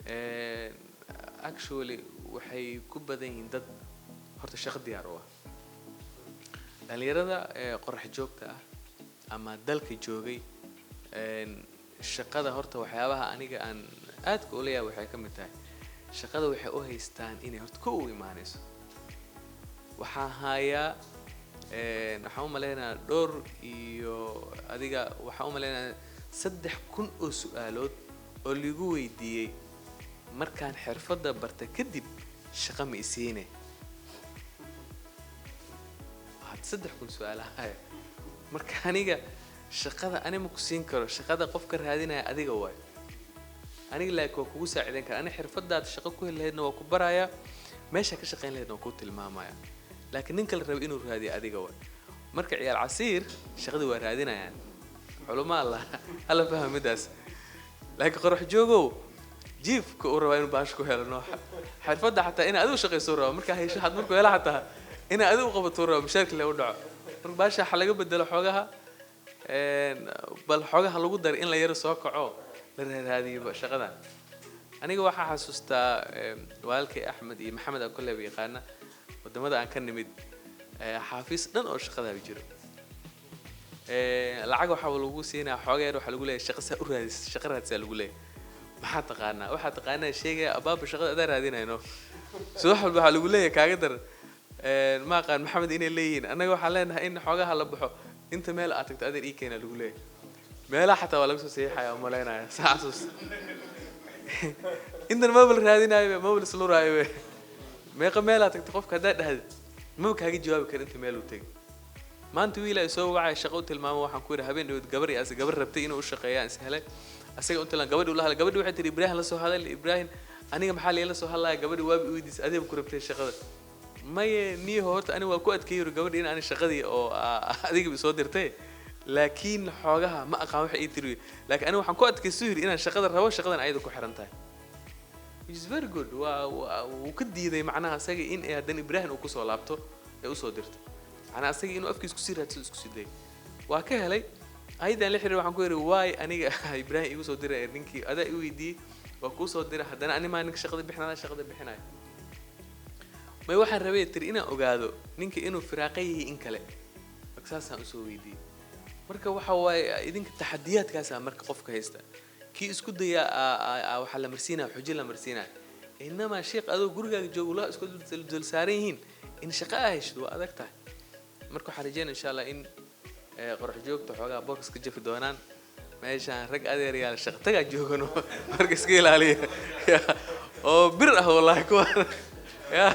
een actually waxay ku badan yihiin dad horta shaqo diyaar u ah dhalinyarada qorax joogta ah ama dalka joogay een shaqada horta waxyaabaha aniga aan aadka u leeyahay waxay ka mid tahay shaqada waxay u haystaan inay horta ku u imaanayso waxaan hayaa waxaan u maleynayaa dhowr iyo adiga waxaan u maleynayaa 3,000 oo su'aalood oo ligu weydiiyay markaan xirfadda barta kadib shaqo ma isiinay had 3,000 su'aalaha marka aniga shaqada anima ku siin karo shaqada qofka raadinaya adiga waay aniga laakiin waa kugu saacideyn kara aniga xirfadaad shaqo ku helaydna waa ku baraya meesha ka shaqeyn lahaydna waa ku tilmaamaya laakiin ninka la rabo inuu raadiyo adiga waay marka ciyaal casiir shaqadii waa raadinayaan culumma alla fahmidaas laakiin qorox joogow jiifka uu rabo inuu baash ku helo nooxa xirfadda xataa in adigu shaqeyso rabo marka hayso had markuu hela xataa in adigu qabato rabo mushaarka la u dhaco marka baasha waxa laga bedelo xogaha bal xogaha lagu dar in la yaro soo kaco la raadiyo shaqadan aniga waxa xasuustaa walaalkay Axmed iyo Maxamed aan kullee yaqaana wadamada aan ka nimid xaafis dhan oo shaqada jiro lacag waxa lagu siinaa xoga yar waxa lagu leeyahay shaqo sa u raadis shaqo raadisa lagu leeyahay maxaa taqaanaa waxa taqaanaa sheegay abaaba shaqada aad raadinayno soo xal waxa lagu leeyahay kaaga dar ma qaan Maxamed inay leeyihiin anaga waxa leenahay in xogaha la baxo inta meel aad tagto adeer ii keenay lagu leeyahay meelaha xataa waa lagu soo saxiixayaa maleynaya saasus inta mobile raadinayo mobile islu raayo meeqa meel aad tagto qofka hadaa dhahdo ma kaaga jawaabi karo inta meel uu tagay maanta wiil ay soo wacay shaqo tilmaamo waxaan ku yiri habeen dhow gabar iyo gabar rabtay inuu u shaqeeyaan sahlay asaga inta la gabadhu la hadlay gabadhu waxay tiri Ibrahim la soo hadal Ibrahim aniga maxaa leela soo hadlay gabadhu waa weydiis adeeb ku rabtay shaqada maye nii horta ani waa ku adkeeyo gabadhu in aan shaqadii oo adiga soo dirtay laakiin xogaha ma aqaan waxa ay tiri laakiin ani waxaan ku adkeyso yiri inaan shaqada rabo shaqadan ayada ku xiran tahay is very good waa ka diiday macnaha asaga in ay hadan Ibrahim uu ku soo laabto ee u soo dirtay ana asaga inuu afkiis ku sii raadso isku siday waa ka helay aydan la xiriir waxaan ku yiri waay aniga Ibrahim igu soo diray ninkii adaa i weydiiyay waa ku soo diray hadana ani ma ninka shaqada bixinaya may waxaan rabay tir inaan ogaado ninka inuu firaaqay in kale markaasaan u soo weydiiyay marka waxa waay idinka taxadiyaadkaas marka qofka haysta ki isku daya waxa la marsiinaa xujo la marsiinaa inama sheekh adoo gurigaaga joogo la isku dul saaran yihiin in shaqo ay hesho waa adag tahay marka waxaan rajaynayaa insha Allah in qorox joogto xogaa box ka jafi doonaan meeshaan rag adeer yaal shaqo taga joogano marka iska ilaaliya oo bir ah wallahi kuwa ya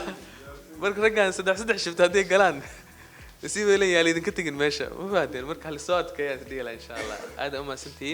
marka raggan saddex shift hadii galaan si weelan yaal idin ka tagin meesha ma fahdeen marka hal soo adkeeyaa insha Allah aad u maasantiin